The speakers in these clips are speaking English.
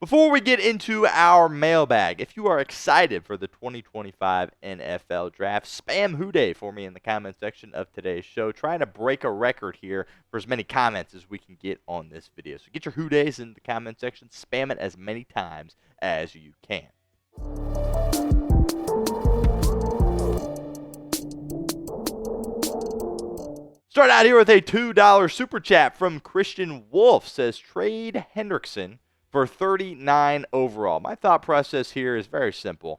Before we get into our mailbag, if you are excited for the 2025 NFL Draft, spam Who Dey for me in the comment section of today's show. Trying to break a record here for as many comments as we can get on this video. So get your Who Deys in the comment section. Spam it as many times as you can. Start out here with a $2 super chat from Christian Wolf. Says Trey Hendrickson for 39 overall. My thought process here is very simple.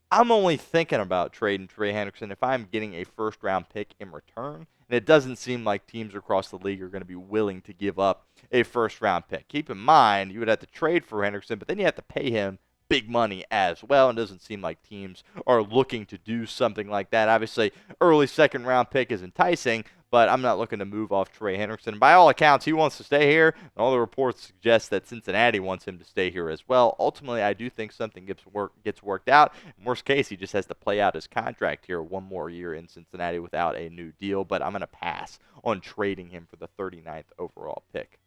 I'm only thinking about trading Trey Hendrickson if I'm getting a first-round pick in return, and it doesn't seem like teams across the league are going to be willing to give up a first-round pick. Keep in mind, you would have to trade for Hendrickson, but then you have to pay him big money as well, and it doesn't seem like teams are looking to do something like that. Obviously, early second-round pick is enticing, but I'm not looking to move off Trey Hendrickson. By all accounts, he wants to stay here, and all the reports suggest that Cincinnati wants him to stay here as well. Ultimately, I do think something gets worked out. In worst case, he just has to play out his contract here one more year in Cincinnati without a new deal, but I'm going to pass on trading him for the 39th overall pick.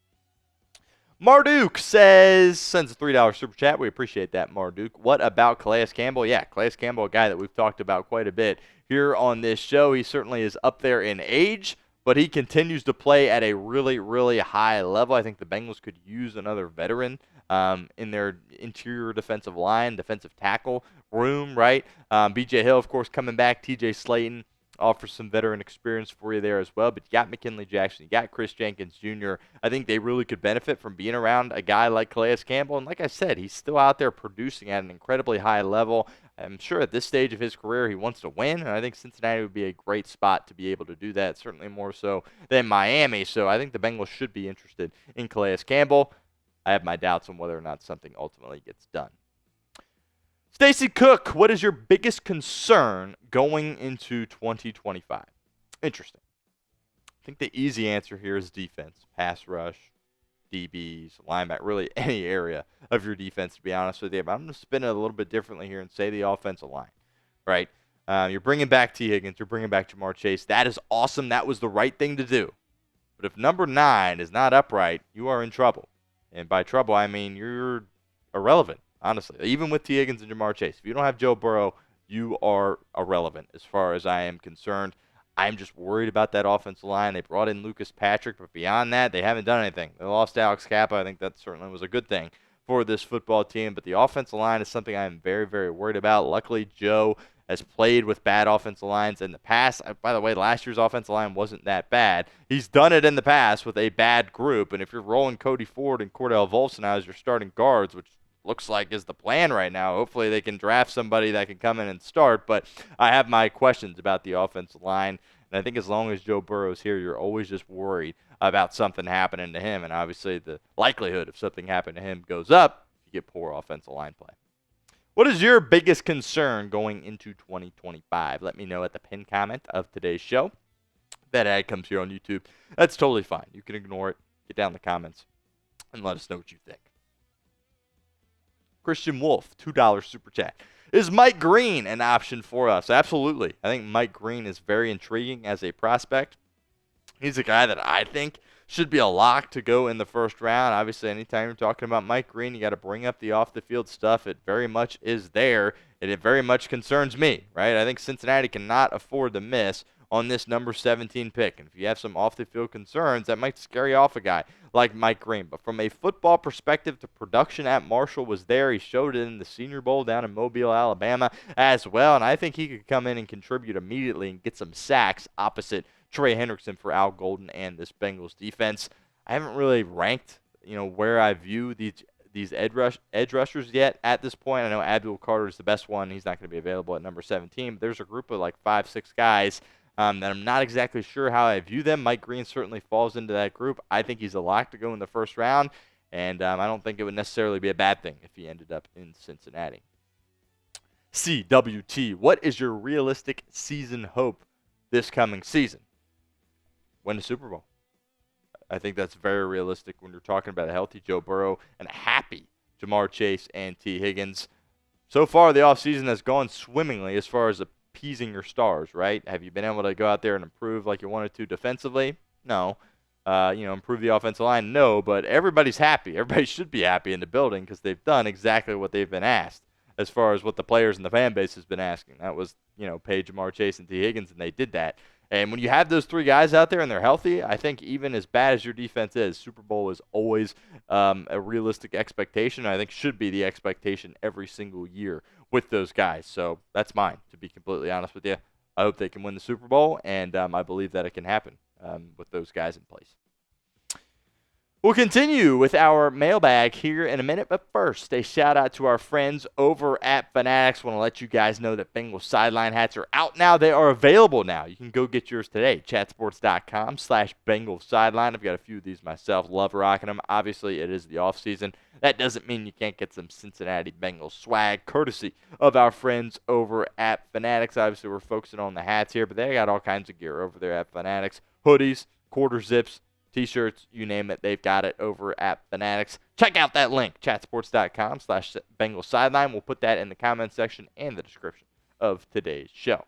Marduk sends a $3 super chat. We appreciate that, Marduk. What about Calais Campbell? Yeah, Calais Campbell, a guy that we've talked about quite a bit here on this show. He certainly is up there in age, but he continues to play at a really, really high level. I think the Bengals could use another veteran in their interior defensive line, defensive tackle room, right? B.J. Hill, of course, coming back. T.J. Slayton offers some veteran experience for you there as well. But you got McKinley Jackson, you got Chris Jenkins Jr. I think they really could benefit from being around a guy like Calais Campbell. And like I said, he's still out there producing at an incredibly high level. I'm sure at this stage of his career he wants to win, and I think Cincinnati would be a great spot to be able to do that, certainly more so than Miami. So I think the Bengals should be interested in Calais Campbell. I have my doubts on whether or not something ultimately gets done. Stacy Cook, what is your biggest concern going into 2025? Interesting. I think the easy answer here is defense, pass rush, DBs, linebacker, really any area of your defense, to be honest with you. But I'm going to spin it a little bit differently here and say the offensive line, right? You're bringing back T. Higgins. You're bringing back Jamar Chase. That is awesome. That was the right thing to do. But if number 9 is not upright, you are in trouble. And by trouble, I mean you're irrelevant. Honestly, even with T. Higgins and Jamar Chase, if you don't have Joe Burrow, you are irrelevant as far as I am concerned. I'm just worried about that offensive line. They brought in Lucas Patrick, but beyond that, they haven't done anything. They lost Alex Kappa. I think that certainly was a good thing for this football team. But the offensive line is something I'm very, very worried about. Luckily, Joe has played with bad offensive lines in the past. By the way, last year's offensive line wasn't that bad. He's done it in the past with a bad group. And if you're rolling Cody Ford and Cordell Volson now as your starting guards, which looks like is the plan right now. Hopefully they can draft somebody that can come in and start, but I have my questions about the offensive line, and I think as long as Joe Burrow's here, you're always just worried about something happening to him, and obviously the likelihood of something happening to him goes up if you get poor offensive line play. What is your biggest concern going into 2025? Let me know at the pinned comment of today's show. If that ad comes here on YouTube, that's totally fine. You can ignore it, get down in the comments, and let us know what you think. Christian Wolf, $2 super chat. Is Mike Green an option for us? Absolutely. I think Mike Green is very intriguing as a prospect. He's a guy that I think should be a lock to go in the first round. Obviously, anytime you're talking about Mike Green, you got to bring up the off-the-field stuff. It very much is there, and it very much concerns me, right? I think Cincinnati cannot afford to miss on this number 17 pick. And if you have some off-the-field concerns, that might scare you off a guy like Mike Green. But from a football perspective, the production at Marshall was there. He showed it in the Senior Bowl down in Mobile, Alabama as well. And I think he could come in and contribute immediately and get some sacks opposite Trey Hendrickson for Al Golden and this Bengals defense. I haven't really ranked, where I view these edge rushers yet at this point. I know Abdul Carter is the best one. He's not going to be available at number 17. But there's a group of like 5-6 guys that I'm not exactly sure how I view them. Mike Green certainly falls into that group. I think he's a lock to go in the first round, and I don't think it would necessarily be a bad thing if he ended up in Cincinnati. CWT, what is your realistic season hope this coming season? Win the Super Bowl. I think that's very realistic when you're talking about a healthy Joe Burrow and a happy Jamar Chase and T. Higgins. So far, the offseason has gone swimmingly as far as appeasing your stars, right? Have you been able to go out there and improve like you wanted to defensively? No. improve the offensive line? No, but everybody's happy. Everybody should be happy in the building because they've done exactly what they've been asked as far as what the players and the fan base has been asking. That was, Page, Jamar Chase, and T. Higgins, and they did that. And when you have those three guys out there and they're healthy, I think even as bad as your defense is, Super Bowl is always a realistic expectation. I think should be the expectation every single year with those guys. So that's mine, to be completely honest with you. I hope they can win the Super Bowl, and I believe that it can happen with those guys in place. We'll continue with our mailbag here in a minute, but first, a shout-out to our friends over at Fanatics. Want to let you guys know that Bengals Sideline hats are out now. They are available now. You can go get yours today, chatsports.com/Bengals Sideline. I've got a few of these myself. Love rocking them. Obviously, it is the off-season. That doesn't mean you can't get some Cincinnati Bengals swag, courtesy of our friends over at Fanatics. Obviously, we're focusing on the hats here, but they got all kinds of gear over there at Fanatics. Hoodies, quarter zips, T-shirts, you name it, they've got it over at Fanatics. Check out that link, chatsports.com/Bengals Sideline. We'll put that in the comment section and the description of today's show.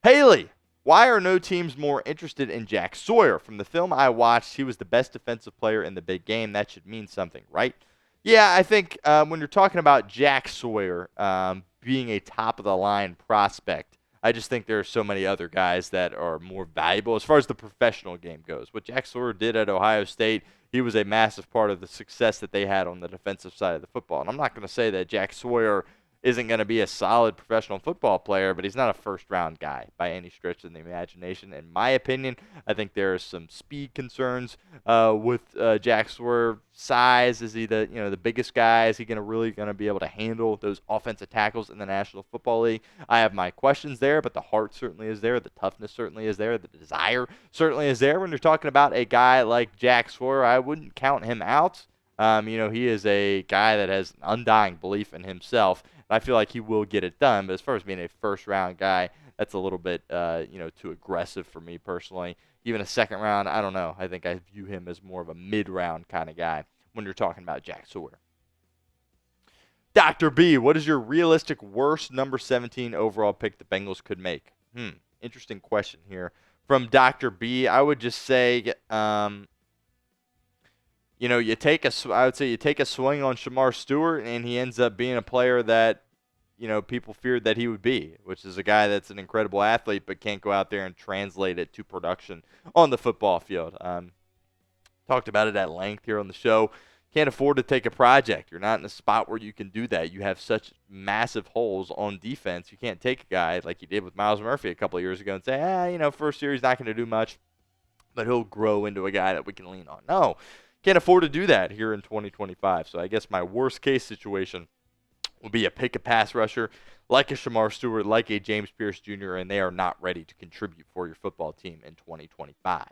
Haley, why are no teams more interested in Jack Sawyer? From the film I watched, he was the best defensive player in the big game. That should mean something, right? Yeah, I think when you're talking about Jack Sawyer being a top-of-the-line prospect, I just think there are so many other guys that are more valuable as far as the professional game goes. What Jack Sawyer did at Ohio State, he was a massive part of the success that they had on the defensive side of the football. And I'm not going to say that Jack Sawyer isn't going to be a solid professional football player, but he's not a first-round guy by any stretch of the imagination. In my opinion, I think there are some speed concerns with Jack Sawyer. Size, is he the biggest guy? Is he really going to be able to handle those offensive tackles in the National Football League? I have my questions there, but the heart certainly is there. The toughness certainly is there. The desire certainly is there. When you're talking about a guy like Jack Sawyer, I wouldn't count him out. He is a guy that has an undying belief in himself. I feel like he will get it done, but as far as being a first-round guy, that's a little bit, too aggressive for me personally. Even a second round, I don't know. I think I view him as more of a mid-round kind of guy when you're talking about Jack Sawyer. Dr. B, what is your realistic worst number 17 overall pick the Bengals could make? Interesting question here from Dr. B. I would just say, you take a swing on Shamar Stewart, and he ends up being a player that, people feared that he would be, which is a guy that's an incredible athlete but can't go out there and translate it to production on the football field. Talked about it at length here on the show. Can't afford to take a project. You're not in a spot where you can do that. You have such massive holes on defense. You can't take a guy like you did with Myles Murphy a couple of years ago and say, first year he's not going to do much, but he'll grow into a guy that we can lean on. No. Can't afford to do that here in 2025. So I guess my worst case situation will be a pick a pass rusher like a Shamar Stewart, like a James Pierce Jr., and they are not ready to contribute for your football team in 2025.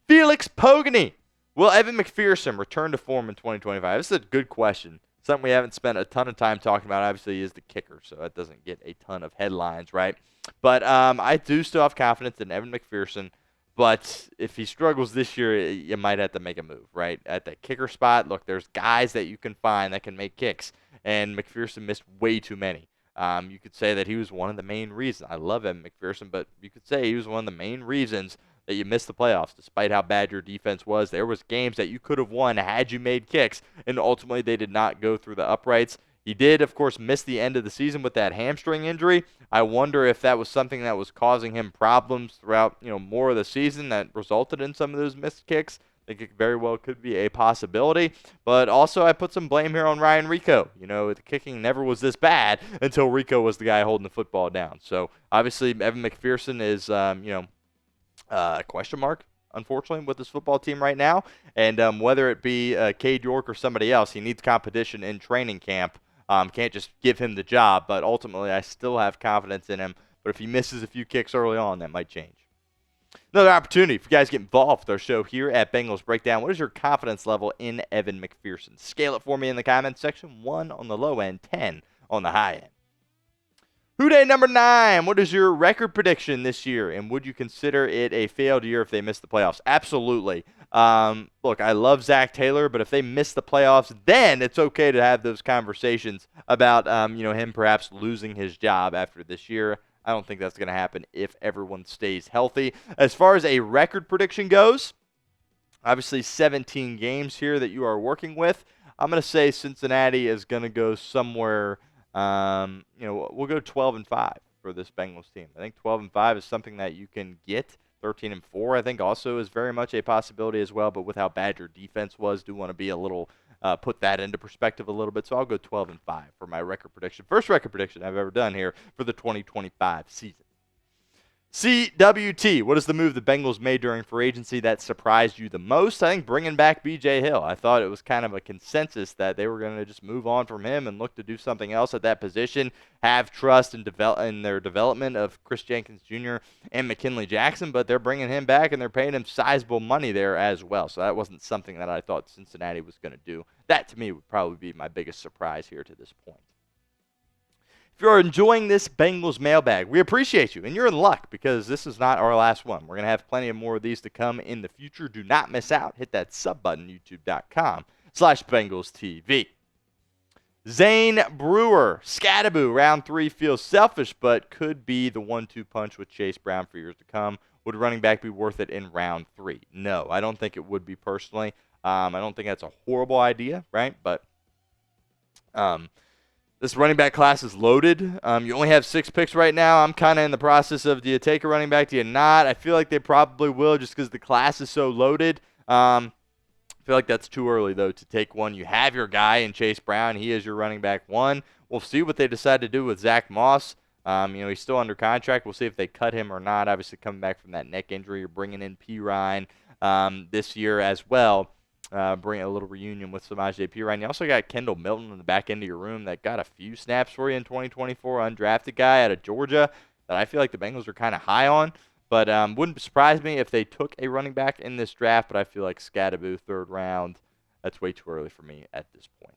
Felix Pogany. Will Evan McPherson return to form in 2025? This is a good question. Something we haven't spent a ton of time talking about, obviously, is the kicker, so that doesn't get a ton of headlines, right? But I do still have confidence in Evan McPherson. But if he struggles this year, you might have to make a move, right? At that kicker spot, look, there's guys that you can find that can make kicks, and McPherson missed way too many. You could say that he was one of the main reasons. I love Evan McPherson, but you could say he was one of the main reasons that you missed the playoffs, despite how bad your defense was. There was games that you could have won had you made kicks, and ultimately they did not go through the uprights. He did, of course, miss the end of the season with that hamstring injury. I wonder if that was something that was causing him problems throughout, more of the season that resulted in some of those missed kicks. I think it very well could be a possibility. But also I put some blame here on Ryan Rico. The kicking never was this bad until Rico was the guy holding the football down. So obviously Evan McPherson is, a question mark, unfortunately, with this football team right now. And whether it be Cade York or somebody else, he needs competition in training camp. Can't just give him the job, but ultimately I still have confidence in him. But if he misses a few kicks early on, that might change. Another opportunity for you guys to get involved with our show here at Bengals Breakdown. What is your confidence level in Evan McPherson? Scale it for me in the comments section. 1 on the low end, 10 on the high end. Who Day number 9, what is your record prediction this year, and would you consider it a failed year if they miss the playoffs? Absolutely. Look, I love Zach Taylor, but if they miss the playoffs, then it's okay to have those conversations about, him perhaps losing his job after this year. I don't think that's going to happen if everyone stays healthy. As far as a record prediction goes, obviously 17 games here that you are working with. I'm going to say Cincinnati is going to go somewhere, we'll go 12-5 for this Bengals team. I think 12-5 is something that you can get. 13-4, I think, also is very much a possibility as well. But with how bad your defense was, do want to be a little put that into perspective a little bit. So I'll go 12-5 for my record prediction. First record prediction I've ever done here for the 2025 season. CWT, what is the move the Bengals made during free agency that surprised you the most? I think bringing back B.J. Hill. I thought it was kind of a consensus that they were going to just move on from him and look to do something else at that position, have trust in their development of Chris Jenkins Jr. and McKinley Jackson, but they're bringing him back and they're paying him sizable money there as well. So that wasn't something that I thought Cincinnati was going to do. That, to me, would probably be my biggest surprise here to this point. If you're enjoying this Bengals mailbag, we appreciate you, and you're in luck because this is not our last one. We're going to have plenty of more of these to come in the future. Do not miss out. Hit that sub button, youtube.com/BengalsTV. Zane Brewer, Skattebo, round 3 feels selfish, but could be the 1-2 punch with Chase Brown for years to come. Would running back be worth it in round 3? No, I don't think it would be personally. I don't think that's a horrible idea, right? But this running back class is loaded. You only have 6 picks right now. I'm kind of in the process of, do you take a running back, do you not? I feel like they probably will just because the class is so loaded. I feel like that's too early, though, to take one. You have your guy in Chase Brown. He is your running back 1. We'll see what they decide to do with Zach Moss. He's still under contract. We'll see if they cut him or not. Obviously, coming back from that neck injury, you're bringing in P. Ryan this year as well. Bring a little reunion with Samaje Perine. You also got Kendall Milton in the back end of your room that got a few snaps for you in 2024. Undrafted guy out of Georgia that I feel like the Bengals are kind of high on. But wouldn't surprise me if they took a running back in this draft. But I feel like Skattebo, 3rd round, that's way too early for me at this point.